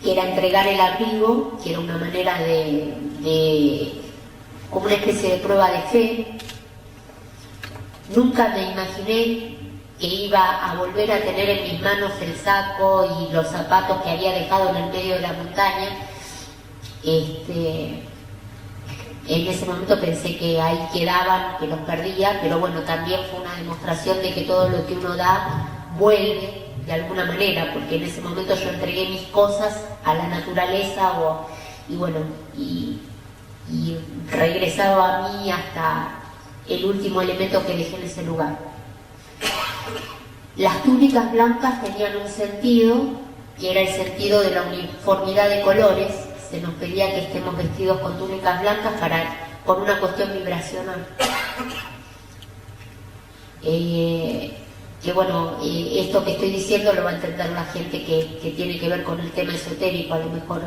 que era entregar el abrigo, que era una manera como una especie de prueba de fe. Nunca me imaginé que iba a volver a tener en mis manos el saco y los zapatos que había dejado en el medio de la montaña. En ese momento pensé que ahí quedaban, que los perdía, pero bueno, también fue una demostración de que todo lo que uno da vuelve de alguna manera, porque en ese momento yo entregué mis cosas a la naturaleza y regresaba a mí hasta el último elemento que dejé en ese lugar. Las túnicas blancas tenían un sentido, que era el sentido de la uniformidad de colores. Se nos pedía que estemos vestidos con túnicas blancas por una cuestión vibracional. Esto que estoy diciendo lo va a entender la gente que tiene que ver con el tema esotérico, a lo mejor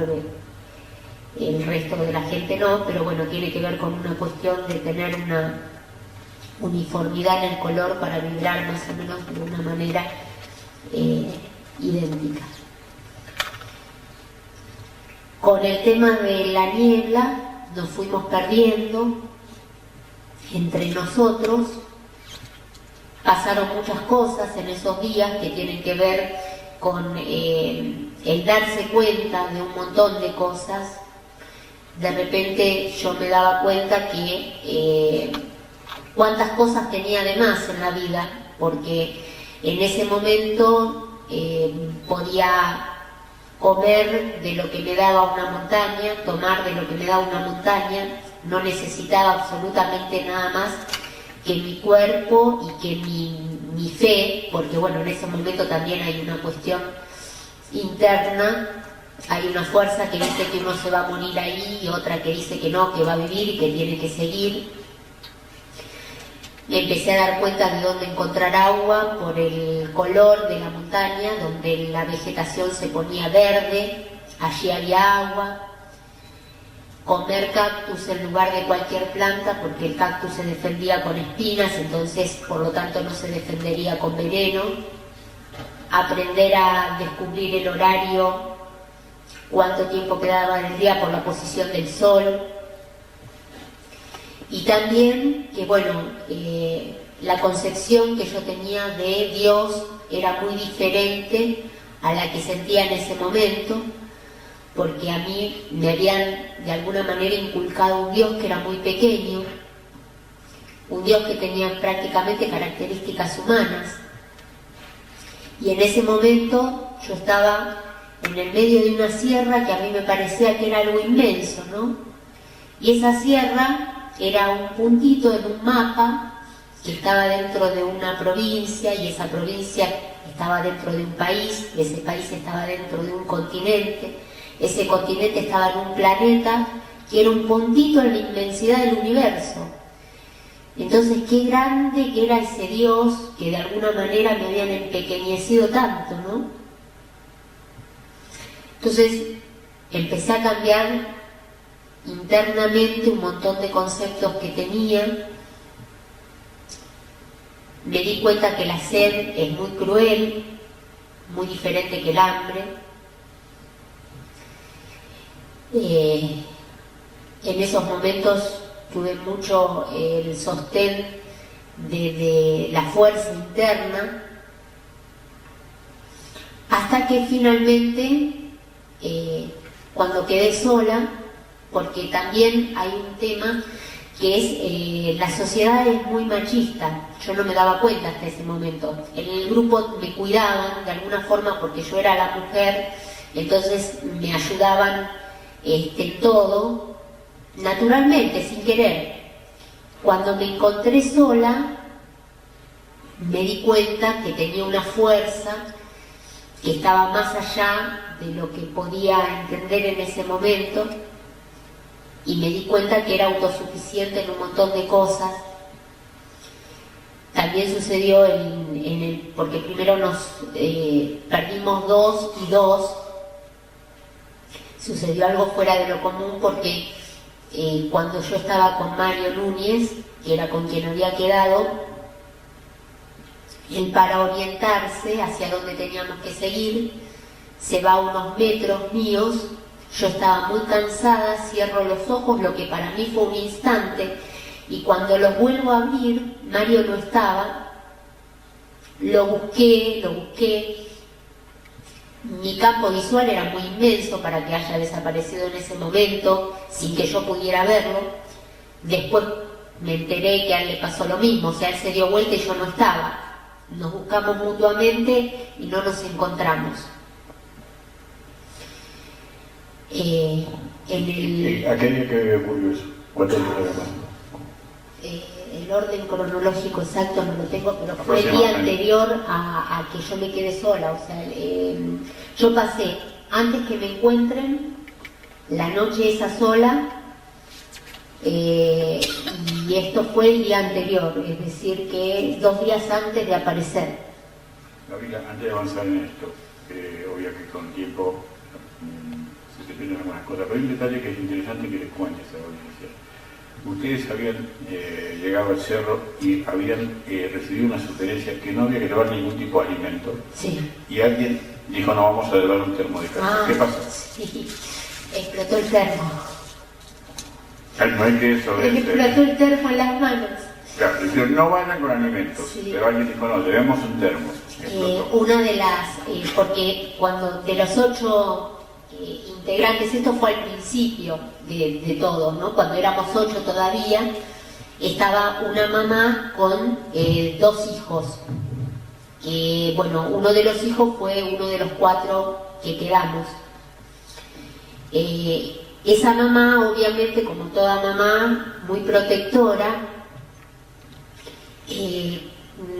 el resto de la gente no, pero bueno, tiene que ver con una cuestión de tener una uniformidad en el color para vibrar más o menos de una manera idéntica. Con el tema de la niebla nos fuimos perdiendo entre nosotros. Pasaron muchas cosas en esos días que tienen que ver con el darse cuenta de un montón de cosas. De repente yo me daba cuenta que cuántas cosas tenía de más en la vida, porque en ese momento podía comer de lo que me daba una montaña, tomar de lo que me daba una montaña, no necesitaba absolutamente nada más que mi cuerpo y que mi fe, porque bueno, en ese momento también hay una cuestión interna, hay una fuerza que dice que uno se va a morir ahí y otra que dice que no, que va a vivir y que tiene que seguir. Me empecé a dar cuenta de dónde encontrar agua por el color de la montaña, donde la vegetación se ponía verde, allí había agua. Comer cactus en lugar de cualquier planta, porque el cactus se defendía con espinas, entonces por lo tanto no se defendería con veneno. Aprender a descubrir el horario, cuánto tiempo quedaba en el día por la posición del sol. Y también que la concepción que yo tenía de Dios era muy diferente a la que sentía en ese momento, porque a mí me habían de alguna manera inculcado un Dios que era muy pequeño, un Dios que tenía prácticamente características humanas. Y en ese momento yo estaba en el medio de una sierra que a mí me parecía que era algo inmenso, ¿no? Y esa sierra era un puntito en un mapa que estaba dentro de una provincia, y esa provincia estaba dentro de un país, ese país estaba dentro de un continente, ese continente estaba en un planeta que era un puntito en la inmensidad del universo. Entonces, qué grande que era ese Dios que de alguna manera me habían empequeñecido tanto, ¿no? Entonces, empecé a cambiar internamente un montón de conceptos que tenía. Me di cuenta que la sed es muy cruel, muy diferente que el hambre. En esos momentos tuve mucho el sostén de la fuerza interna, hasta que finalmente, cuando quedé sola, porque también hay un tema que es la sociedad es muy machista. Yo no me daba cuenta hasta ese momento. En el grupo me cuidaban de alguna forma porque yo era la mujer, entonces me ayudaban en todo, naturalmente, sin querer. Cuando me encontré sola, me di cuenta que tenía una fuerza que estaba más allá de lo que podía entender en ese momento, y me di cuenta que era autosuficiente en un montón de cosas. También sucedió porque primero nos perdimos 2 y 2. Sucedió algo fuera de lo común porque cuando yo estaba con Mario Núñez, que era con quien había quedado, él, para orientarse hacia dónde teníamos que seguir, se va a unos metros míos. Yo estaba muy cansada, cierro los ojos, lo que para mí fue un instante, y cuando los vuelvo a abrir, Mario no estaba. Lo busqué. Mi campo visual era muy inmenso para que haya desaparecido en ese momento, sin que yo pudiera verlo. Después me enteré que a él le pasó lo mismo, o sea, él se dio vuelta y yo no estaba. Nos buscamos mutuamente y no nos encontramos. ¿A qué día que ocurrió eso? ¿Cuánto tiempo había pasado? El orden cronológico exacto no lo tengo, pero fue el día anterior a que yo me quedé sola. O sea, yo pasé, antes que me encuentren, la noche esa sola, y esto fue el día anterior, es decir, que 2 días antes de aparecer. Gabriela, antes de avanzar en esto, obvio que con tiempo se pierden algunas cosas, pero hay un detalle que es interesante que les cuentes a la audiencia. Ustedes habían llegado al cerro y habían recibido una sugerencia que no había que llevar ningún tipo de alimento. Sí. Y alguien dijo, no, vamos a llevar un termo de casa. ¿Qué pasó? Sí, explotó el termo. No hay que eso. Explotó el termo en las manos. Claro, dijeron, no vayan con alimentos. Sí. Pero alguien dijo, no, llevemos un termo. Una de las, porque cuando de los 8 integrantes, esto fue al principio de todo, ¿no? Cuando éramos 8 todavía, estaba una mamá con 2 hijos. Bueno, uno de los hijos fue uno de los 4 que quedamos. Esa mamá, obviamente, como toda mamá, muy protectora,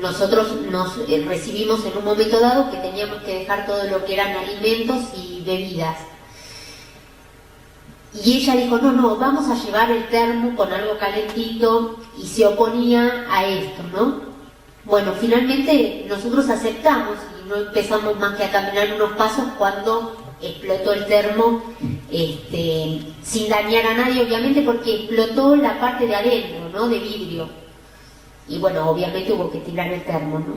nosotros nos recibimos en un momento dado que teníamos que dejar todo lo que eran alimentos y bebidas. Y ella dijo, no, vamos a llevar el termo con algo calentito, y se oponía a esto, ¿no? Bueno, finalmente nosotros aceptamos y no empezamos más que a caminar unos pasos cuando explotó el termo, sin dañar a nadie, obviamente, porque explotó la parte de adentro, ¿no? De vidrio. Y bueno, obviamente hubo que tirar el termo, ¿no?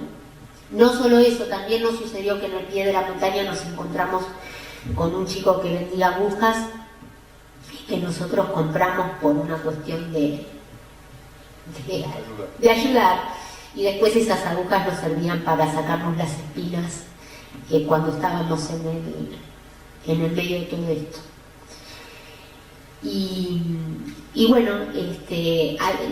No solo eso, también nos sucedió que en el pie de la montaña nos encontramos con un chico que vendía agujas que nosotros compramos por una cuestión de ayudar, y después esas agujas nos servían para sacarnos las espinas cuando estábamos en el medio de todo esto. Y bueno,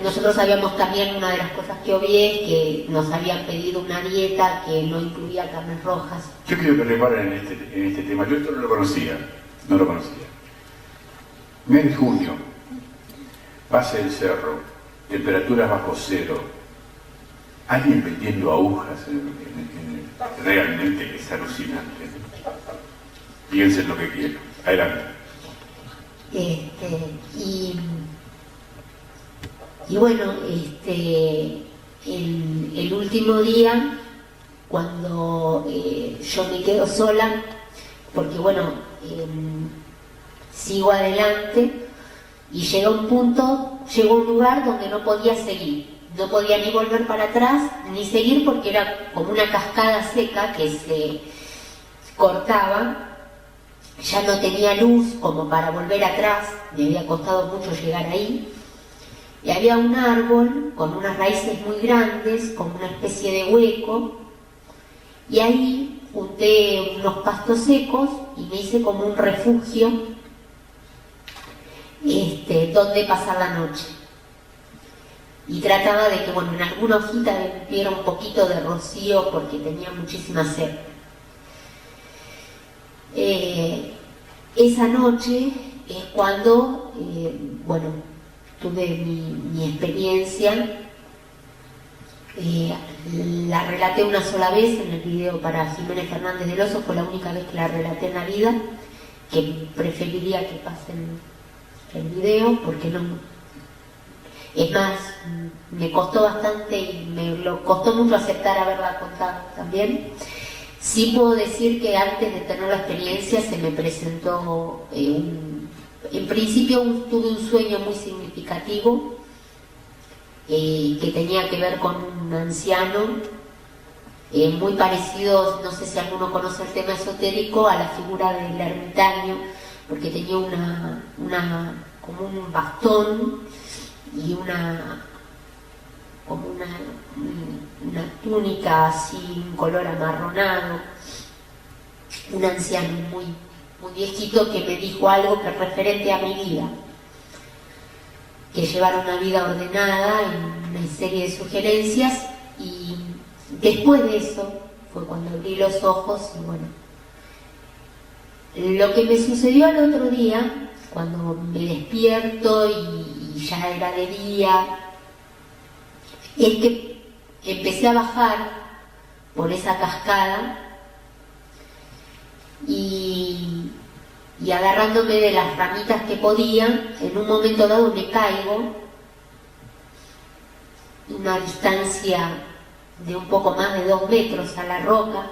nosotros sabíamos también, una de las cosas que obvié es que nos habían pedido una dieta que no incluía carnes rojas. Yo quiero que reparen en este tema. Yo esto no lo conocía. Mes de junio, base del cerro, temperaturas bajo cero, alguien vendiendo agujas, realmente es alucinante. Piensen lo que quieran. Adelante. Y bueno, el último día, cuando yo me quedo sola, porque bueno, sigo adelante, y llegó un lugar donde no podía seguir, no podía ni volver para atrás ni seguir, porque era como una cascada seca que se cortaba. Ya no tenía luz como para volver atrás, me había costado mucho llegar ahí, y había un árbol con unas raíces muy grandes, como una especie de hueco, y ahí junté unos pastos secos y me hice como un refugio donde pasar la noche. Y trataba de que, bueno, en alguna hojita hubiera un poquito de rocío porque tenía muchísima sed. Esa noche es cuando, bueno, tuve mi experiencia. La relaté una sola vez en el video para Jiménez Fernández del Oso, fue la única vez que la relaté en la vida, que preferiría que pasen el video porque no, es más, me costó bastante y me lo costó mucho aceptar haberla contado también. Sí puedo decir que antes de tener la experiencia se me presentó en principio tuve un sueño muy significativo que tenía que ver con un anciano muy parecido, no sé si alguno conoce el tema esotérico, a la figura del ermitaño, porque tenía como un bastón y como una túnica así, un color amarronado, un anciano muy, muy viejito que me dijo algo que es referente a mi vida, que llevar una vida ordenada, en una serie de sugerencias, y después de eso fue cuando abrí los ojos y bueno, lo que me sucedió al otro día, cuando me despierto y ya era de día, es que empecé a bajar por esa cascada y agarrándome de las ramitas que podía, en un momento dado me caigo una distancia de un poco más de 2 metros a la roca,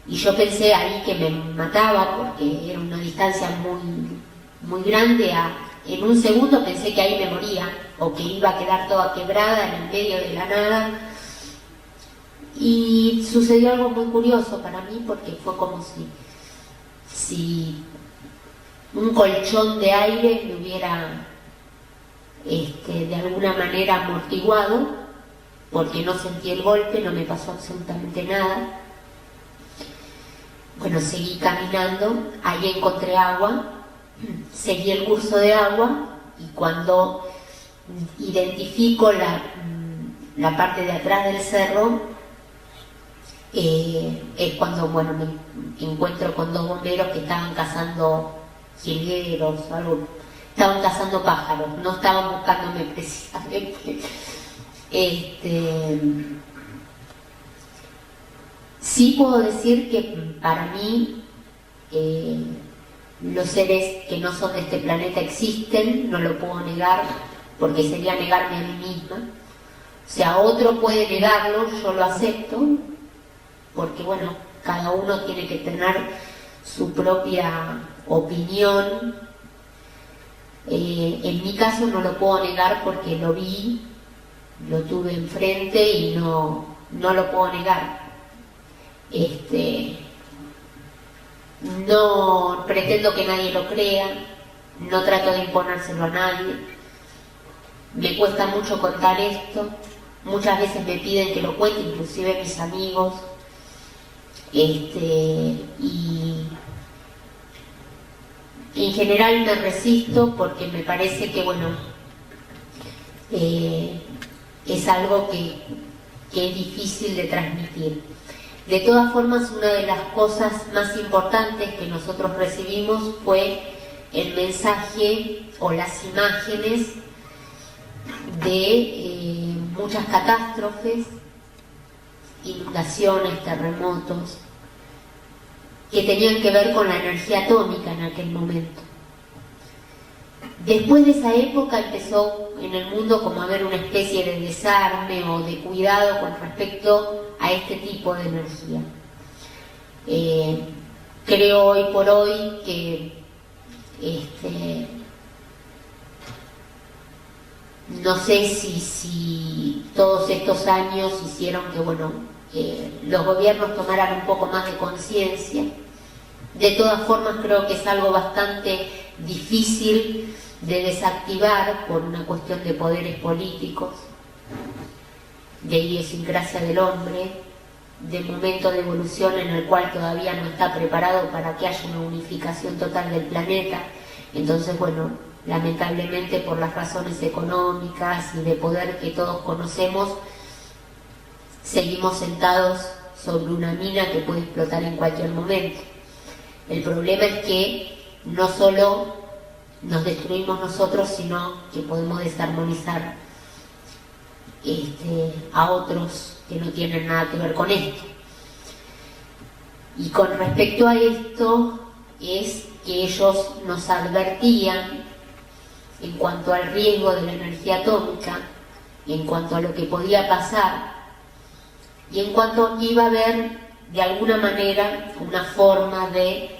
y yo pensé ahí que me mataba porque era una distancia muy, muy grande. En un segundo pensé que ahí me moría o que iba a quedar toda quebrada en el medio de la nada. Y sucedió algo muy curioso para mí, porque fue como si un colchón de aire me hubiera de alguna manera amortiguado, porque no sentí el golpe, no me pasó absolutamente nada. Bueno, seguí caminando, ahí encontré agua, seguí el curso de agua, y cuando identifico la parte de atrás del cerro, es cuando, bueno, me encuentro con 2 bomberos que estaban cazando jilgueros o algo, estaban cazando pájaros, no estaban buscándome precisamente. Sí puedo decir que para mí los seres que no son de este planeta existen, no lo puedo negar, porque sería negarme a mí misma. O sea, otro puede negarlo, yo lo acepto, porque bueno, cada uno tiene que tener su propia opinión. En mi caso no lo puedo negar porque lo vi, lo tuve enfrente y no lo puedo negar. No pretendo que nadie lo crea, no trato de imponérselo a nadie. Me cuesta mucho contar esto, muchas veces me piden que lo cuente, inclusive mis amigos, y en general me resisto porque me parece que bueno, es algo que es difícil de transmitir. De todas formas, una de las cosas más importantes que nosotros recibimos fue el mensaje o las imágenes de muchas catástrofes, inundaciones, terremotos, que tenían que ver con la energía atómica en aquel momento. Después de esa época empezó en el mundo como a haber una especie de desarme o de cuidado con respecto a este tipo de energía. Creo hoy por hoy que no sé si todos estos años hicieron que bueno, los gobiernos tomaran un poco más de conciencia. De todas formas, creo que es algo bastante difícil de desactivar por una cuestión de poderes políticos, de idiosincrasia del hombre, de momento de evolución en el cual todavía no está preparado para que haya una unificación total del planeta. Entonces, bueno, lamentablemente por las razones económicas y de poder que todos conocemos, seguimos sentados sobre una mina que puede explotar en cualquier momento. El problema es que no solo nos destruimos nosotros, sino que podemos desarmonizar a otros que no tienen nada que ver con esto. Y con respecto a esto, es que ellos nos advertían en cuanto al riesgo de la energía atómica, en cuanto a lo que podía pasar, y en cuanto a que iba a haber de alguna manera una forma de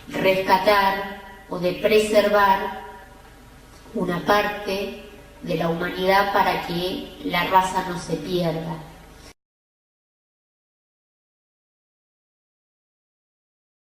rescatar o de preservar una parte de la humanidad para que la raza no se pierda.